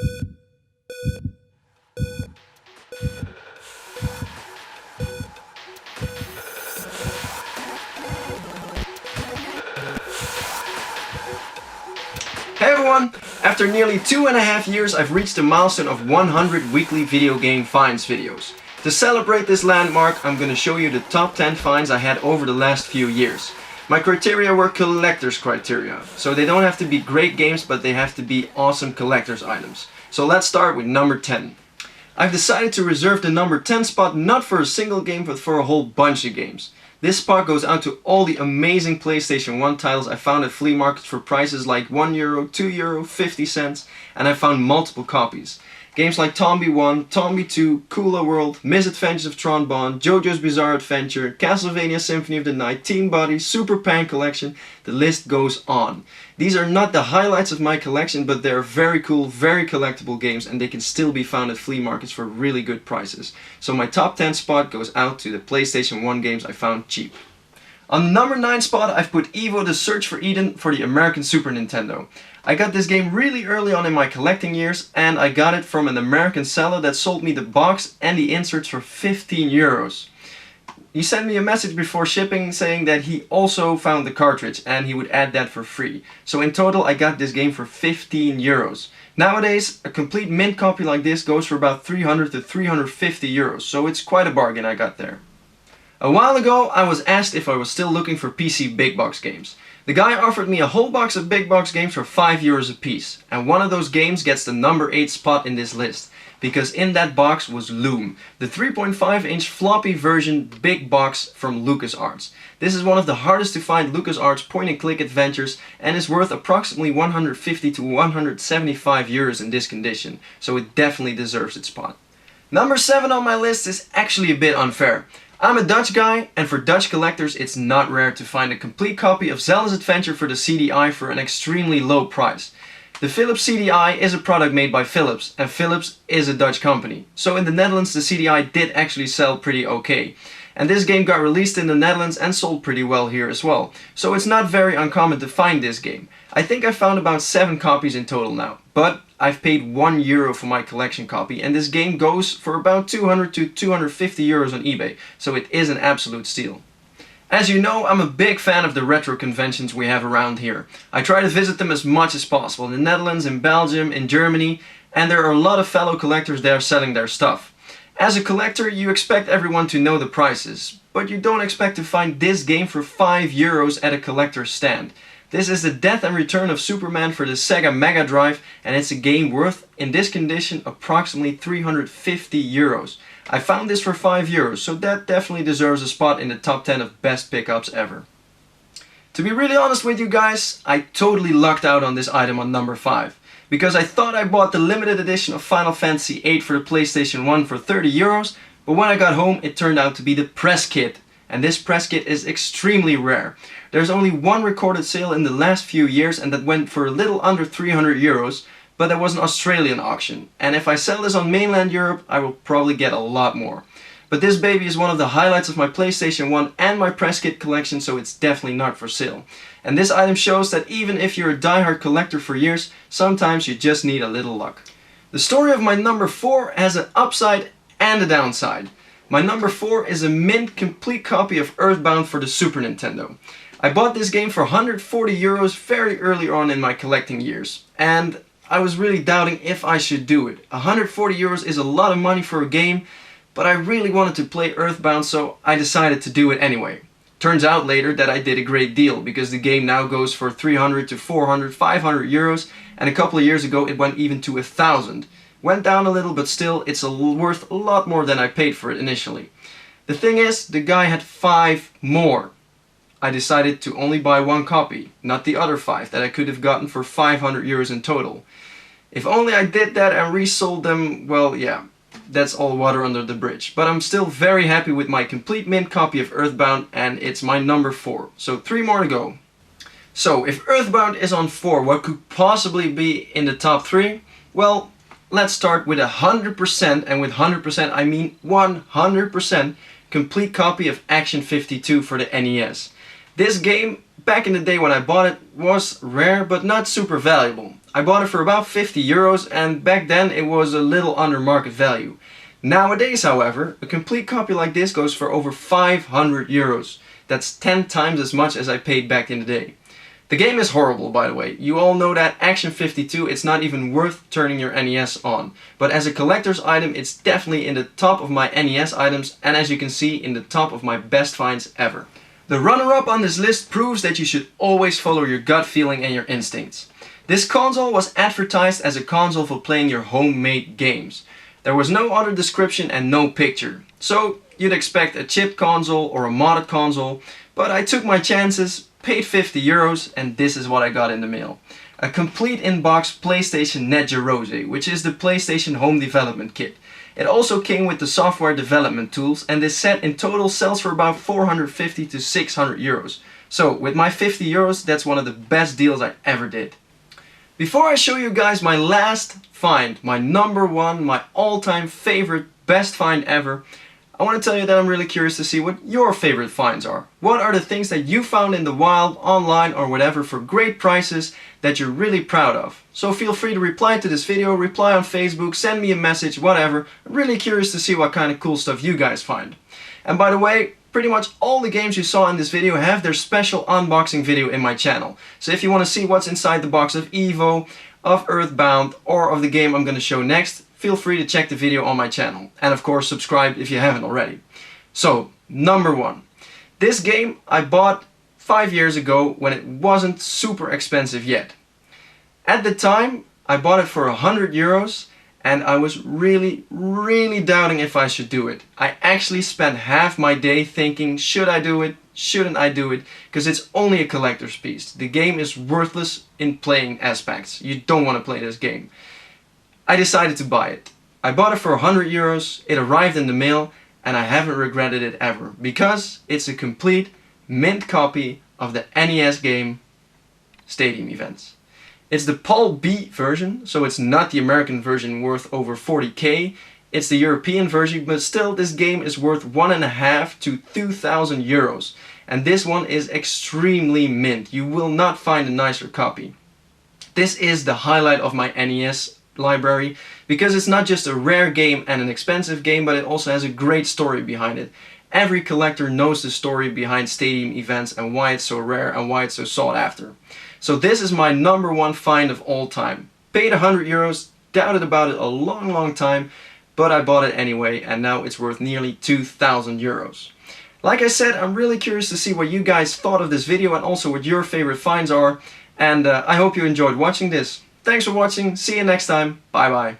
Hey everyone! After nearly 2.5 years, I've reached the milestone of 100 weekly video game finds videos. To celebrate this landmark, I'm gonna show you the top 10 finds I had over the last few years. My criteria were collector's criteria, so they don't have to be great games, but they have to be awesome collector's items. So let's start with number 10. I've decided to reserve the number 10 spot not for a single game, but for a whole bunch of games. This spot goes out to all the amazing PlayStation 1 titles I found at flea markets for prices like €1, €2, 50 cents, and I found multiple copies. Games like Tombi 1, Tombi 2, Kula World, Misadventures of Tron Bonne, JoJo's Bizarre Adventure, Castlevania Symphony of the Night, Teen Buddies, Super Pan Collection, the list goes on. These are not the highlights of my collection, but they're very cool, very collectible games, and they can still be found at flea markets for really good prices. So my top 10 spot goes out to the PlayStation 1 games I found cheap. On the number 9 spot, I've put Evo: The Search for Eden for the American Super Nintendo. I got this game really early on in my collecting years, and I got it from an American seller that sold me the box and the inserts for €15. He sent me a message before shipping saying that he also found the cartridge and he would add that for free. So in total I got this game for €15. Nowadays a complete mint copy like this goes for about €300 to €350, so it's quite a bargain I got there. A while ago I was asked if I was still looking for PC big box games. The guy offered me a whole box of big box games for €5 a piece, and one of those games gets the number 8 spot in this list, because in that box was Loom, the 3.5-inch floppy version big box from LucasArts. This is one of the hardest to find LucasArts point-and-click adventures and is worth approximately €150 to €175 in this condition, so it definitely deserves its spot. Number 7 on my list is actually a bit unfair. I'm a Dutch guy, and for Dutch collectors it's not rare to find a complete copy of Zelda's Adventure for the CDI for an extremely low price. The Philips CDI is a product made by Philips, and Philips is a Dutch company. So in the Netherlands the CDI did actually sell pretty okay. And this game got released in the Netherlands and sold pretty well here as well. So it's not very uncommon to find this game. I think I found about 7 copies in total now. But I've paid €1 for my collection copy, and this game goes for about €200 to €250 on eBay. So it is an absolute steal. As you know, I'm a big fan of the retro conventions we have around here. I try to visit them as much as possible in the Netherlands, in Belgium, in Germany, and there are a lot of fellow collectors there selling their stuff. As a collector, you expect everyone to know the prices, but you don't expect to find this game for €5 at a collector's stand. This is the Death and Return of Superman for the Sega Mega Drive, and it's a game worth, in this condition, approximately €350. I found this for €5, so that definitely deserves a spot in the top 10 of best pickups ever. To be really honest with you guys, I totally lucked out on this item on number 5. Because I thought I bought the limited edition of Final Fantasy VIII for the PlayStation 1 for €30, but when I got home it turned out to be the press kit. And this press kit is extremely rare. There's only one recorded sale in the last few years, and that went for a little under €300, but that was an Australian auction. And if I sell this on mainland Europe, I will probably get a lot more. But this baby is one of the highlights of my PlayStation 1 and my press kit collection, so it's definitely not for sale. And this item shows that even if you're a diehard collector for years, sometimes you just need a little luck. The story of my number 4 has an upside and a downside. My number 4 is a mint complete copy of Earthbound for the Super Nintendo. I bought this game for €140 very early on in my collecting years, and I was really doubting if I should do it. €140 is a lot of money for a game, but I really wanted to play Earthbound, so I decided to do it anyway. Turns out later that I did a great deal, because the game now goes for €300 to €400, €500, and a couple of years ago it went even to €1,000. Went down a little, but still it's worth a lot more than I paid for it initially. The thing is, the guy had 5 more. I decided to only buy 1 copy, not the other 5 that I could have gotten for €500 in total. If only I did that and resold them, well yeah, that's all water under the bridge. But I'm still very happy with my complete mint copy of Earthbound, and it's my number 4. So 3 more to go. So if Earthbound is on 4, what could possibly be in the top 3? Well, let's start with 100%, and with 100% I mean 100% complete copy of Action 52 for the NES. This game, back in the day when I bought it, was rare but not super valuable. I bought it for about 50 euros, and back then it was a little under market value. Nowadays, however, a complete copy like this goes for over 500 euros. That's 10 times as much as I paid back in the day. The game is horrible, by the way. You all know that. Action 52, it's not even worth turning your NES on. But as a collector's item, it's definitely in the top of my NES items, and as you can see, in the top of my best finds ever. The runner-up on this list proves that you should always follow your gut feeling and your instincts. This console was advertised as a console for playing your homemade games. There was no other description and no picture. So you'd expect a chipped console or a modded console, but I took my chances, paid 50 euros, and this is what I got in the mail. A complete in-box PlayStation Net Rose, which is the PlayStation Home Development Kit. It also came with the software development tools, and this set in total sells for about 450 to 600 euros. So with my 50 euros, that's one of the best deals I ever did. Before I show you guys my last find, my number one, my all-time favorite, best find ever, I want to tell you that I'm really curious to see what your favorite finds are. What are the things that you found in the wild, online or whatever for great prices that you're really proud of? So feel free to reply to this video, reply on Facebook, send me a message, whatever. I'm really curious to see what kind of cool stuff you guys find. And by the way, pretty much all the games you saw in this video have their special unboxing video in my channel. So if you want to see what's inside the box of Evo, of Earthbound, or of the game I'm going to show next, feel free to check the video on my channel. And of course subscribe if you haven't already. So, number one. This game I bought 5 years ago when it wasn't super expensive yet. At the time I bought it for 100 euros and I was really doubting if I should do it. I actually spent half my day thinking, should I do it? Shouldn't I do it? Because it's only a collector's piece. The game is worthless in playing aspects. You don't want to play this game. I decided to buy it. I bought it for 100 euros, it arrived in the mail, and I haven't regretted it ever. Because it's a complete mint copy of the NES game Stadium Events. It's the PAL B version, so it's not the American version worth over 40k. It's the European version, but still this game is worth 1.5 to 2,000 euros. And this one is extremely mint. You will not find a nicer copy. This is the highlight of my NES library, because it's not just a rare game and an expensive game, but it also has a great story behind it. Every collector knows the story behind Stadium Events and why it's so rare and why it's so sought after. So this is my number one find of all time. Paid 100 euros, doubted about it a long time, but I bought it anyway, and now it's worth nearly 2,000 euros. Like I said, I'm really curious to see what you guys thought of this video and also what your favorite finds are, and I hope you enjoyed watching this. Thanks for watching, see you next time, bye bye.